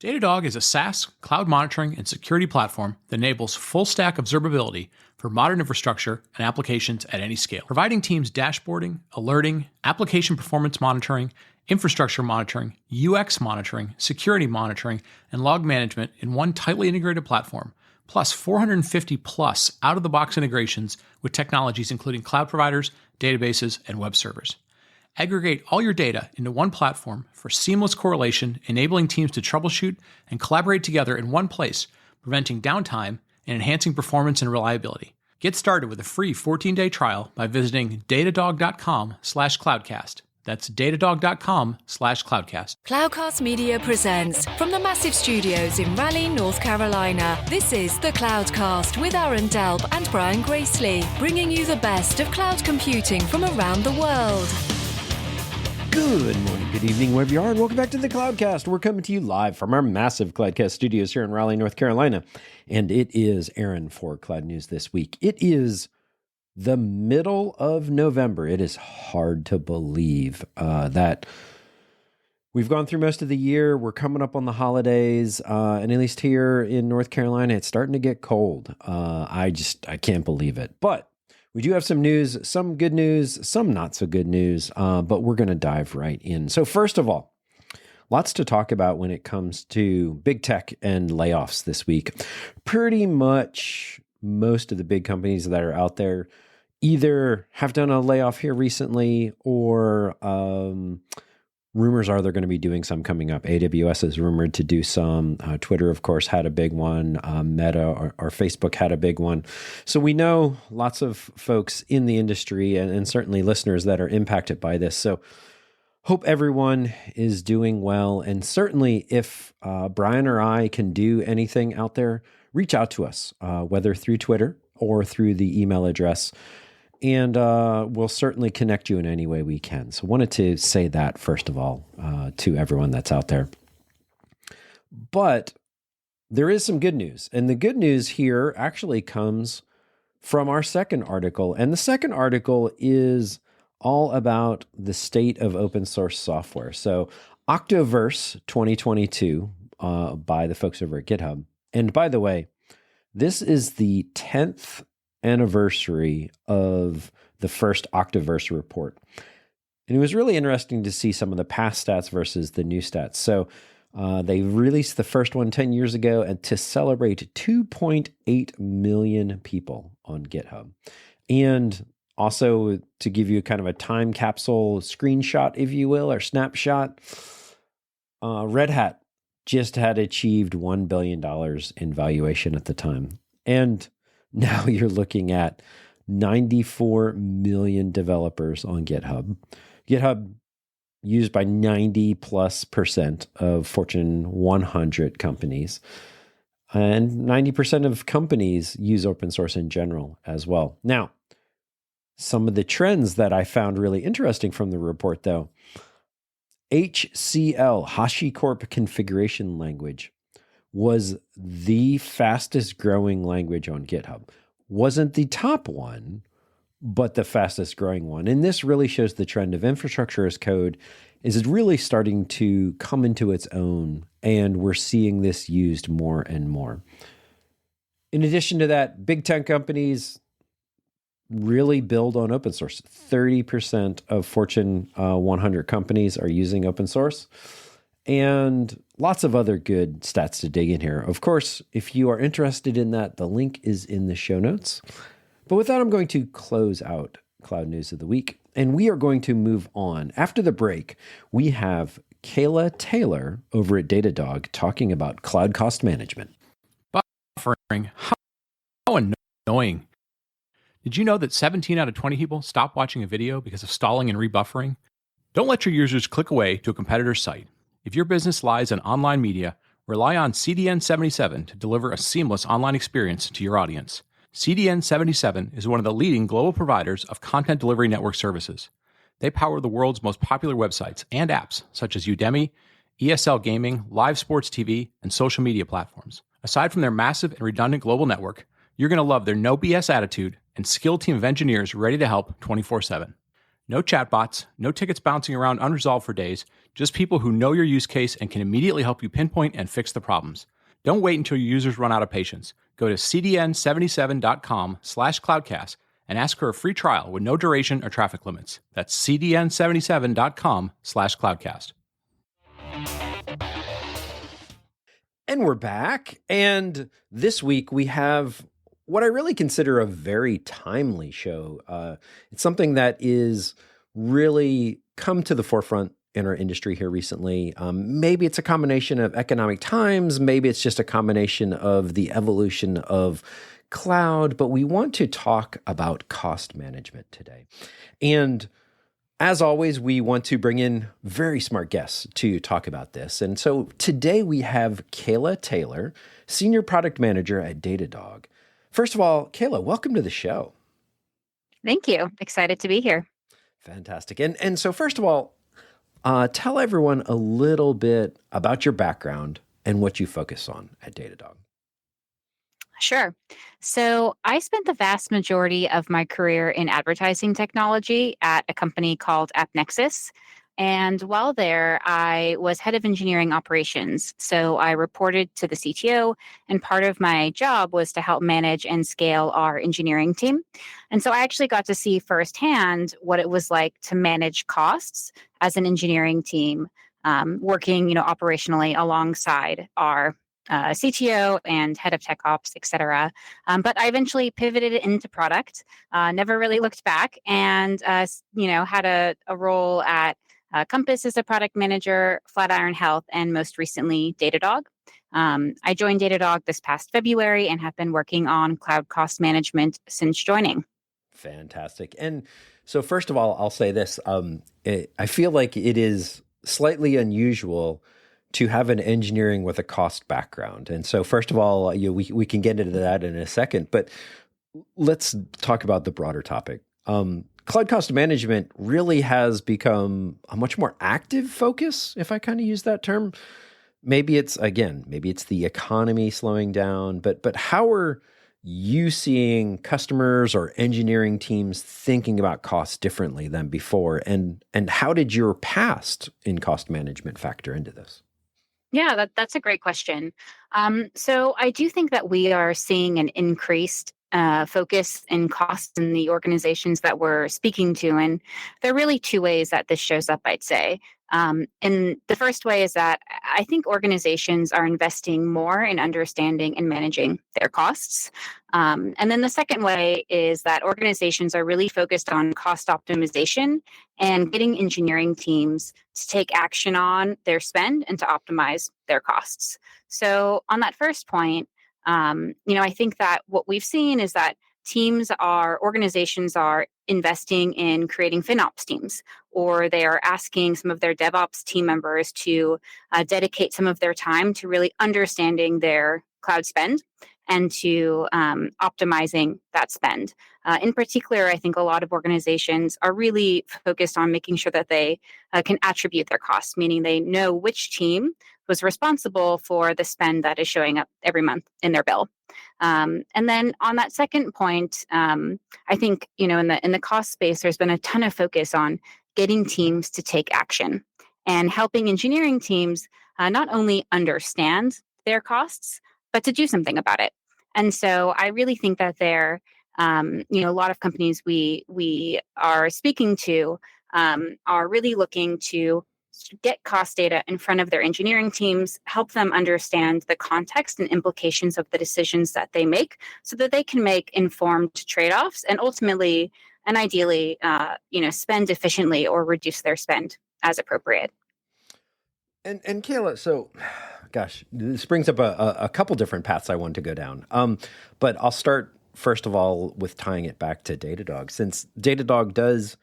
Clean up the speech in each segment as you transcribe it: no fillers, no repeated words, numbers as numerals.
Datadog is a SaaS, cloud monitoring, and security platform that enables full-stack observability for modern infrastructure and applications at any scale, providing teams dashboarding, alerting, application performance monitoring, infrastructure monitoring, UX monitoring, security monitoring, and log management in one tightly integrated platform, plus 450 plus out-of-the-box integrations with technologies including cloud providers, databases, and web servers. Aggregate all your data into one platform for seamless correlation, enabling teams to troubleshoot and collaborate together in one place, preventing downtime and enhancing performance and reliability. Get started with a free 14-day trial by visiting datadog.com/cloudcast. That's datadog.com/cloudcast. Cloudcast Media presents from the massive studios in Raleigh, North Carolina. This is the Cloudcast with Aaron Delp and Brian Gracely, bringing you the best of cloud computing from around the world. Good morning, good evening, wherever you are, and welcome back to the Cloudcast. We're coming to you live from our massive Cloudcast studios here in Raleigh, North Carolina. And it is Aaron for Cloud News this week. It is the middle of November. It is hard to believe that we've gone through most of the year. We're coming up on the holidays, and at least here in North Carolina, it's starting to get cold. I can't believe it. But we do have some news, some good news, some not so good news, but we're going to dive right in. So first of all, lots to talk about when it comes to big tech and layoffs this week. Pretty much most of the big companies that are out there either have done a layoff here recently or rumors are they're going to be doing some coming up. AWS is rumored to do some. Twitter, of course, had a big one. Meta or Facebook had a big one. So we know lots of folks in the industry and certainly listeners that are impacted by this. So hope everyone is doing well. And certainly if Brian or I can do anything out there, reach out to us, whether through Twitter or through the email address. And we'll certainly connect you in any way we can. So wanted to say that, first of all, to everyone that's out there. But there is some good news. And the good news here actually comes from our second article. And the second article is all about the state of open source software. So Octoverse 2022 by the folks over at GitHub. And by the way, this is the 10th anniversary of the first Octoverse report. And it was really interesting to see some of the past stats versus the new stats. So they released the first one 10 years ago and to celebrate 2.8 million people on GitHub. And also to give you kind of a time capsule screenshot, if you will, or snapshot, Red Hat just had achieved $1 billion in valuation at the time. And now you're looking at 94 million developers on GitHub. GitHub used by 90+% of Fortune 100 companies. And 90% of companies use open source in general as well. Now, some of the trends that I found really interesting from the report, though, HCL, HashiCorp Configuration Language, was the fastest growing language on GitHub. Wasn't the top one, but the fastest growing one. And this really shows the trend of infrastructure as code is really starting to come into its own, and we're seeing this used more and more. In addition to that, big tech companies really build on open source. 30% of Fortune 100 companies are using open source. And lots of other good stats to dig in here. Of course, if you are interested in that, the link is in the show notes. But with that, I'm going to close out Cloud News of the Week, and we are going to move on. After the break, we have Kayla Taylor over at Datadog talking about cloud cost management. Buffering. How annoying. Did you know that 17 out of 20 people stop watching a video because of stalling and rebuffering? Don't let your users click away to a competitor's site. If your business lies in online media, rely on CDN77 to deliver a seamless online experience to your audience. CDN77 is one of the leading global providers of content delivery network services. They power the world's most popular websites and apps, such as Udemy, ESL Gaming, live sports TV, and social media platforms. Aside from their massive and redundant global network, you're going to love their no BS attitude and skilled team of engineers ready to help 24/7. No chatbots, no tickets bouncing around unresolved for days, just people who know your use case and can immediately help you pinpoint and fix the problems. Don't wait until your users run out of patience. Go to cdn77.com/cloudcast and ask for a free trial with no duration or traffic limits. That's cdn77.com/cloudcast. And we're back. And this week we have what I really consider a very timely show. It's something that is really come to the forefront in our industry here recently. Maybe it's a combination of economic times, maybe it's just a combination of the evolution of cloud, but we want to talk about cost management today. And as always, we want to bring in very smart guests to talk about this. And so today we have Kayla Taylor, Senior Product Manager at Datadog. First of all, Kayla, welcome to the show. Thank you. Excited to be here. Fantastic. And so first of all, tell everyone a little bit about your background and what you focus on at Datadog. Sure. So I spent the vast majority of my career in advertising technology at a company called AppNexus. And while there, I was head of engineering operations. So I reported to the CTO, and part of my job was to help manage and scale our engineering team. And so I actually got to see firsthand what it was like to manage costs as an engineering team, working, operationally alongside our CTO and head of tech ops, et cetera. But I eventually pivoted into product, never really looked back, and had a role at Compass as a product manager, Flatiron Health, and most recently Datadog. I joined Datadog this past February and have been working on cloud cost management since joining. Fantastic. And so first of all, I'll say this. I feel like it is slightly unusual to have an engineering with a cost background. And so first of all, we can get into that in a second, but let's talk about the broader topic. Cloud cost management really has become a much more active focus, if I kind of use that term. Maybe it's the economy slowing down, but how are you seeing customers or engineering teams thinking about costs differently than before? And how did your past in cost management factor into this? Yeah, that's a great question. So I do think that we are seeing an increased focus and costs in the organizations that we're speaking to. And there are really two ways that this shows up, I'd say. And the first way is that I think organizations are investing more in understanding and managing their costs. And then the second way is that organizations are really focused on cost optimization and getting engineering teams to take action on their spend and to optimize their costs. So on that first point, I think that what we've seen is that organizations are investing in creating FinOps teams, or they are asking some of their DevOps team members to dedicate some of their time to really understanding their cloud spend and to optimizing that spend. In particular, I think a lot of organizations are really focused on making sure that they can attribute their costs, meaning they know which team was responsible for the spend that is showing up every month in their bill. And then on that second point, I think, in the cost space, there's been a ton of focus on getting teams to take action and helping engineering teams not only understand their costs, but to do something about it. And so I really think that a lot of companies we are speaking to are really looking to get cost data in front of their engineering teams, help them understand the context and implications of the decisions that they make so that they can make informed trade-offs and ultimately and ideally, spend efficiently or reduce their spend as appropriate. And Kayla, so, gosh, this brings up a couple different paths I want to go down. But I'll start, first of all, with tying it back to Datadog. Since Datadog does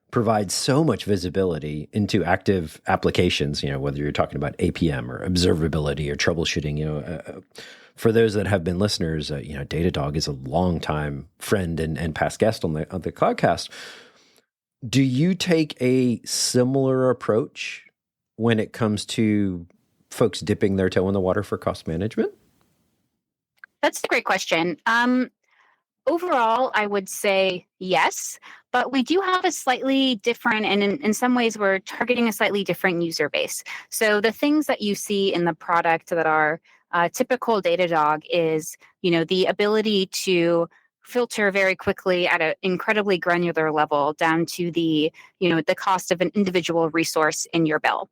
provide so much visibility into active applications, whether you're talking about APM or observability or troubleshooting, for those that have been listeners, Datadog is a longtime friend and past guest on the Cloudcast. Do you take a similar approach when it comes to folks dipping their toe in the water for cost management? That's a great question. Overall, I would say yes, but we do have a slightly different, and in some ways, we're targeting a slightly different user base. So the things that you see in the product that are typical Datadog is, the ability to filter very quickly at an incredibly granular level down to the cost of an individual resource in your bill.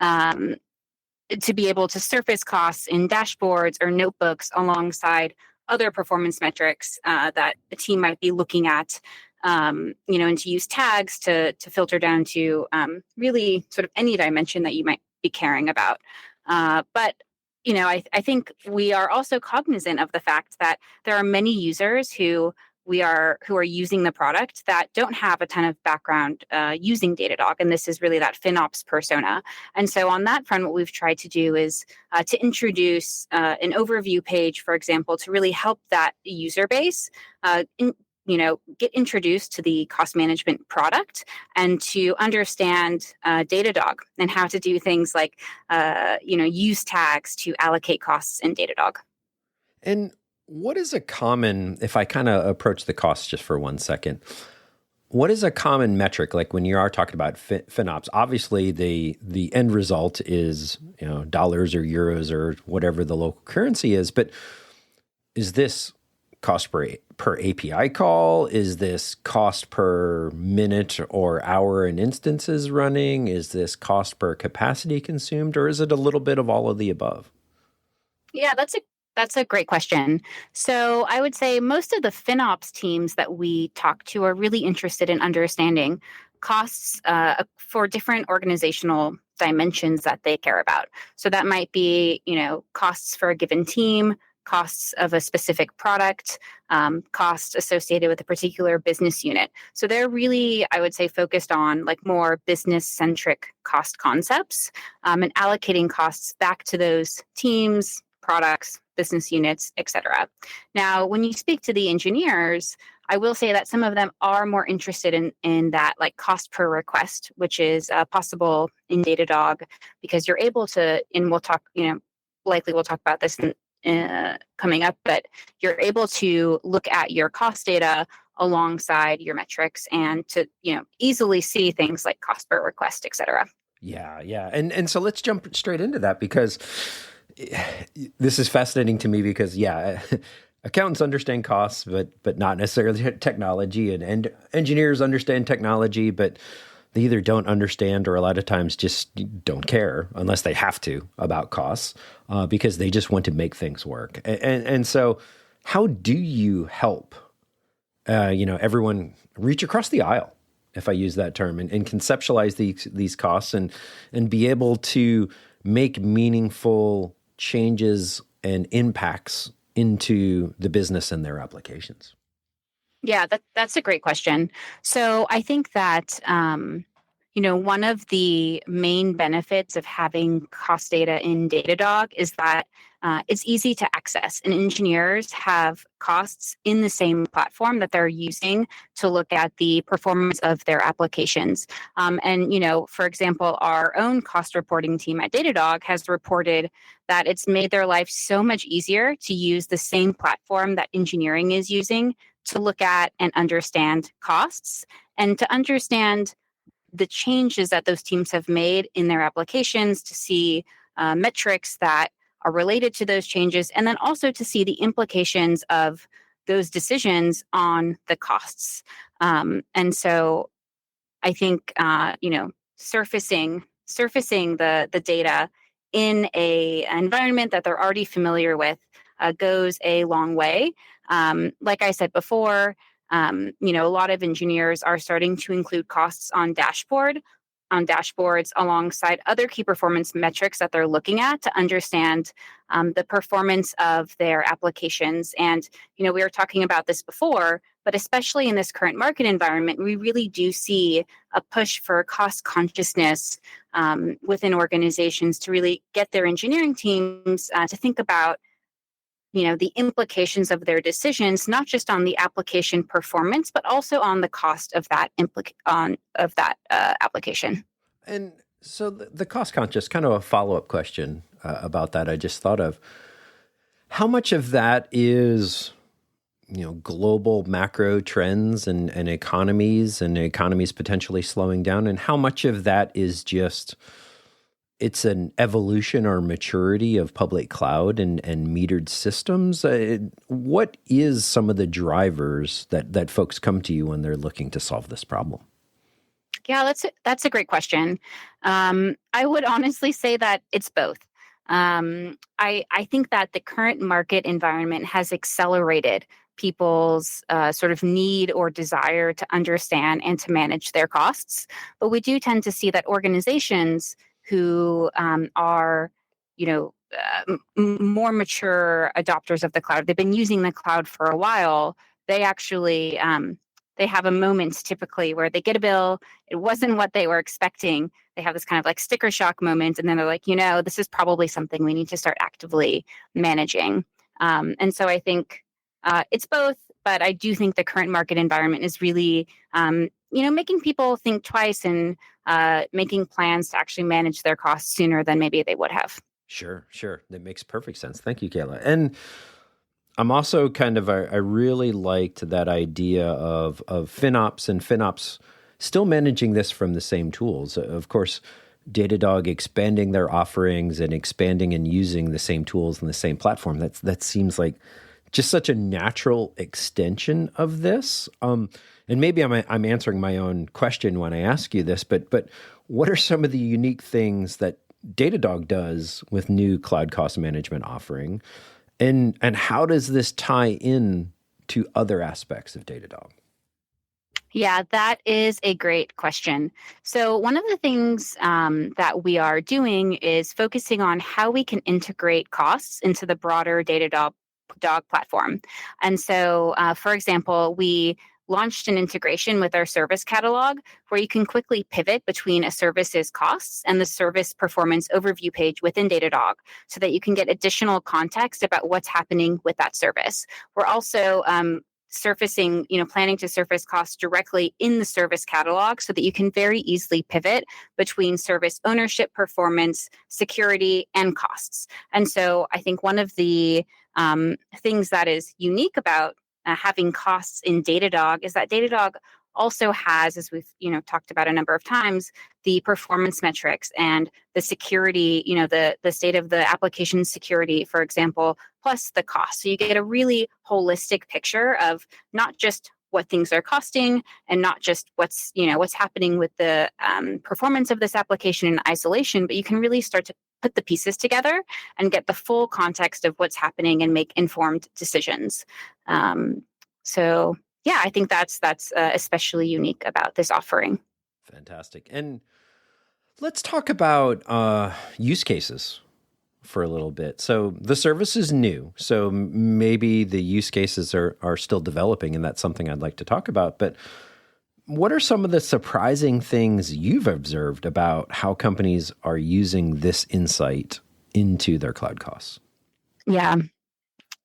To be able to surface costs in dashboards or notebooks alongside other performance metrics that the team might be looking at, and to use tags to filter down to really sort of any dimension that you might be caring about. But I think we are also cognizant of the fact that there are many users who are using the product that don't have a ton of background using Datadog, and this is really that FinOps persona. And so on that front, what we've tried to do is to introduce an overview page, for example, to really help that user base get introduced to the cost management product and to understand Datadog and how to do things like use tags to allocate costs in Datadog. And what is a common, if I kind of approach the costs just for 1 second, what is a common metric? Like when you are talking about FinOps, obviously the end result is, dollars or euros or whatever the local currency is, but is this cost per API call? Is this cost per minute or hour an instance is running? Is this cost per capacity consumed? Or is it a little bit of all of the above? Yeah, that's a great question. So I would say most of the FinOps teams that we talk to are really interested in understanding costs for different organizational dimensions that they care about. So that might be, costs for a given team, costs of a specific product, costs associated with a particular business unit. So they're really, I would say, focused on like more business-centric cost concepts and allocating costs back to those teams, products, business units, et cetera. Now, when you speak to the engineers, I will say that some of them are more interested in that like cost per request, which is possible in Datadog because you're able to, and we'll talk, likely we'll talk about this coming up, but you're able to look at your cost data alongside your metrics and to, easily see things like cost per request, et cetera. Yeah. And so let's jump straight into that because this is fascinating to me because, accountants understand costs, but not necessarily technology, and engineers understand technology, but they either don't understand or a lot of times just don't care unless they have to about costs because they just want to make things work. And so how do you help, everyone reach across the aisle, if I use that term, and conceptualize these costs and be able to make meaningful changes and impacts into the business and their applications? Yeah, that's a great question. So I think that, one of the main benefits of having cost data in Datadog is that it's easy to access, and engineers have costs in the same platform that they're using to look at the performance of their applications. For example, our own cost reporting team at Datadog has reported that it's made their life so much easier to use the same platform that engineering is using to look at and understand costs and to understand the changes that those teams have made in their applications, to see metrics that are related to those changes, and then also to see the implications of those decisions on the costs. And so I think, surfacing the data in an environment that they're already familiar with goes a long way. Like I said before, a lot of engineers are starting to include costs on dashboards alongside other key performance metrics that they're looking at to understand the performance of their applications. And, we were talking about this before, but especially in this current market environment, we really do see a push for cost consciousness within organizations to really get their engineering teams to think about the implications of their decisions, not just on the application performance, but also on the cost of that application. And so the cost conscious, kind of a follow-up question about that I just thought of. How much of that is global macro trends and economies potentially slowing down, and how much of that is just it's an evolution or maturity of public cloud and metered systems? What is some of the drivers that folks come to you when they're looking to solve this problem? Yeah, that's a great question. I would honestly say that it's both. I think that the current market environment has accelerated people's sort of need or desire to understand and to manage their costs. But we do tend to see that organizations who are, more mature adopters of the cloud, they've been using the cloud for a while. They actually they have a moment typically where they get a bill. It wasn't what they were expecting. They have this kind of like sticker shock moment, and then they're like, this is probably something we need to start actively managing. And so I think it's both, but I do think the current market environment is really, making people think twice and making plans to actually manage their costs sooner than maybe they would have. Sure. That makes perfect sense. Thank you, Kayla. And I'm also I really liked that idea of FinOps and FinOps still managing this from the same tools. Of course, Datadog expanding their offerings and expanding and using the same tools and the same platform. That seems like just such a natural extension of this. And maybe I'm answering my own question when I ask you this, but what are some of the unique things that Datadog does with new cloud cost management offering? And how does this tie in to other aspects of Datadog? Yeah, that is a great question. So one of the things that we are doing is focusing on how we can integrate costs into the broader Datadog platform. And so, for example, we launched an integration with our service catalog where you can quickly pivot between a service's costs and the service performance overview page within Datadog so that you can get additional context about what's happening with that service. We're also planning to surface costs directly in the service catalog so that you can very easily pivot between service ownership, performance, security, and costs. And so I think one of the things that is unique about having costs in Datadog is that Datadog also has, as we've talked about a number of times, the performance metrics and the security, the state of the application security, for example, plus the cost. So you get a really holistic picture of not just what things are costing and not just what's happening with the performance of this application in isolation, but you can really start to put the pieces together and get the full context of what's happening and make informed decisions. So yeah, I think that's especially unique about this offering. Fantastic. And let's talk about use cases for a little bit. So the service is new, so maybe the use cases are still developing, and that's something I'd like to talk about. But what are some of the surprising things you've observed about how companies are using this insight into their cloud costs? Yeah.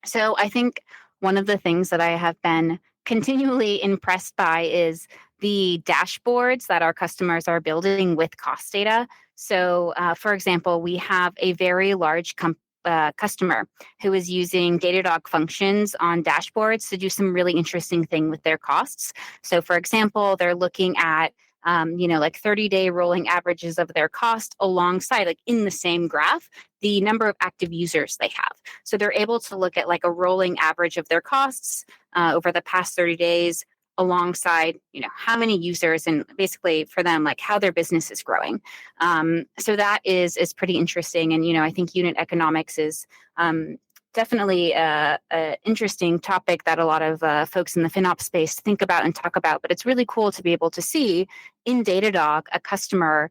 So I think one of the things that I have been continually impressed by is the dashboards that our customers are building with cost data. So, for example, we have a very large customer who is using Datadog functions on dashboards to do some really interesting thing with their costs. So, for example, they're looking at 30-day rolling averages of their cost alongside, like in the same graph, the number of active users they have. So they're able to look at like a rolling average of their costs over the past 30 days alongside, how many users and basically for them, like how their business is growing. So that is pretty interesting. And, I think unit economics is definitely an interesting topic that a lot of folks in the FinOps space think about and talk about. But it's really cool to be able to see in Datadog a customer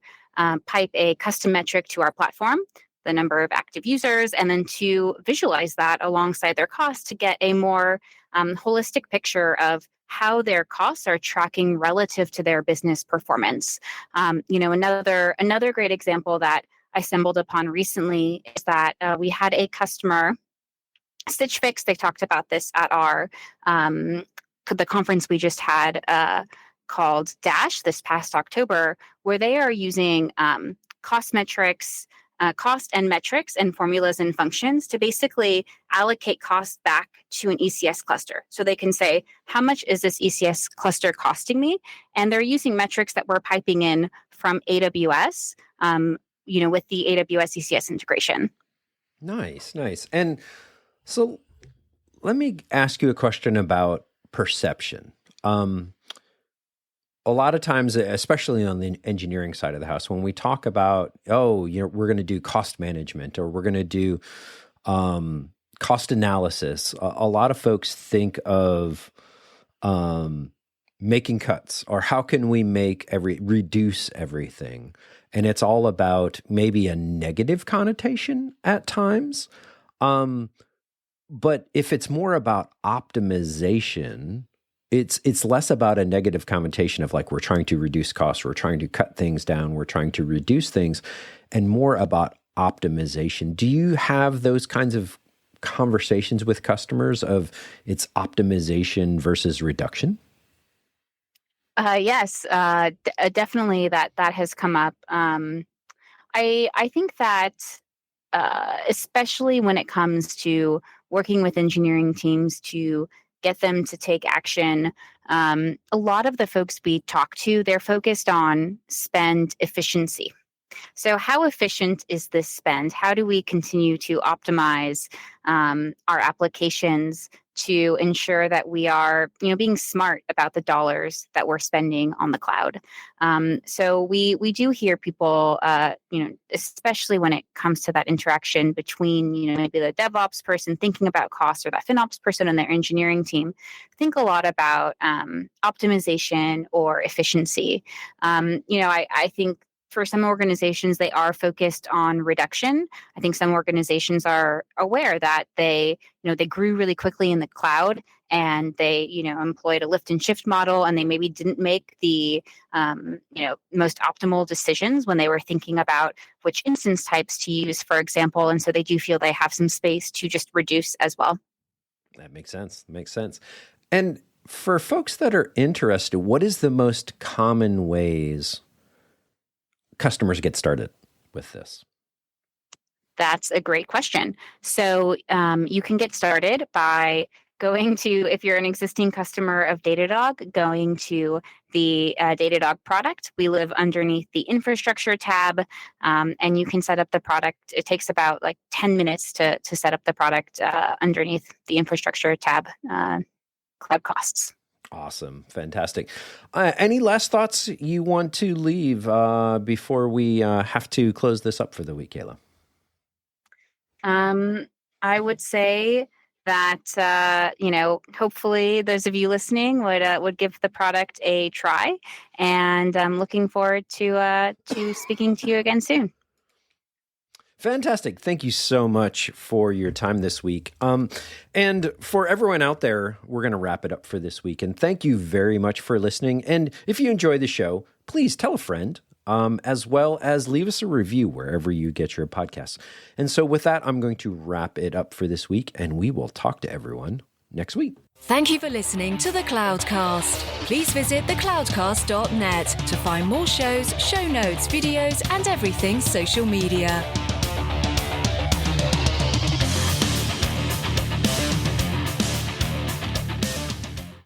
pipe a custom metric to our platform, the number of active users, and then to visualize that alongside their costs to get a more holistic picture of how their costs are tracking relative to their business performance. Another great example that I stumbled upon recently is that we had a customer, Stitch Fix. They talked about this at our the conference we just had called Dash this past October, where they are using cost metrics cost and metrics and formulas and functions to basically allocate costs back to an ECS cluster. So they can say, how much is this ECS cluster costing me? And they're using metrics that we're piping in from AWS, with the AWS ECS integration. Nice. And so let me ask you a question about perception. A lot of times, especially on the engineering side of the house, when we talk about, we're going to do cost management or we're going to do cost analysis, a lot of folks think of making cuts or how can we reduce everything. And it's all about maybe a negative connotation at times. But if it's more about optimization, it's less about a negative connotation of like we're trying to reduce costs, we're trying to cut things down, we're trying to reduce things, and more about optimization. Do you have those kinds of conversations with customers of it's optimization versus reduction? Yes, definitely that has come up. I think that especially when it comes to working with engineering teams to get them to take action, a lot of the folks we talk to, they're focused on spend efficiency. So how efficient is this spend? How do we continue to optimize our applications to ensure that we are, being smart about the dollars that we're spending on the cloud? So we do hear people, especially when it comes to that interaction between, maybe the DevOps person thinking about costs or that FinOps person and their engineering team, think a lot about optimization or efficiency. I think for some organizations, they are focused on reduction. I think some organizations are aware that they grew really quickly in the cloud and they, employed a lift and shift model, and they maybe didn't make the, most optimal decisions when they were thinking about which instance types to use, for example. And so they do feel they have some space to just reduce as well. That makes sense. And for folks that are interested, what is the most common ways customers get started with this? That's a great question. So you can get started by going to, if you're an existing customer of Datadog, going to the Datadog product. We live underneath the infrastructure tab, and you can set up the product. It takes about 10 minutes to set up the product underneath the infrastructure tab, cloud costs. Awesome. Fantastic. Any last thoughts you want to leave before we have to close this up for the week, Kayla? I would say that, hopefully those of you listening would give the product a try. And I'm looking forward to speaking to you again soon. Fantastic. Thank you so much for your time this week. And for everyone out there, we're going to wrap it up for this week. And thank you very much for listening. And if you enjoy the show, please tell a friend, as well as leave us a review wherever you get your podcasts. And so with that, I'm going to wrap it up for this week, and we will talk to everyone next week. Thank you for listening to The Cloudcast. Please visit thecloudcast.net to find more shows, show notes, videos, and everything social media.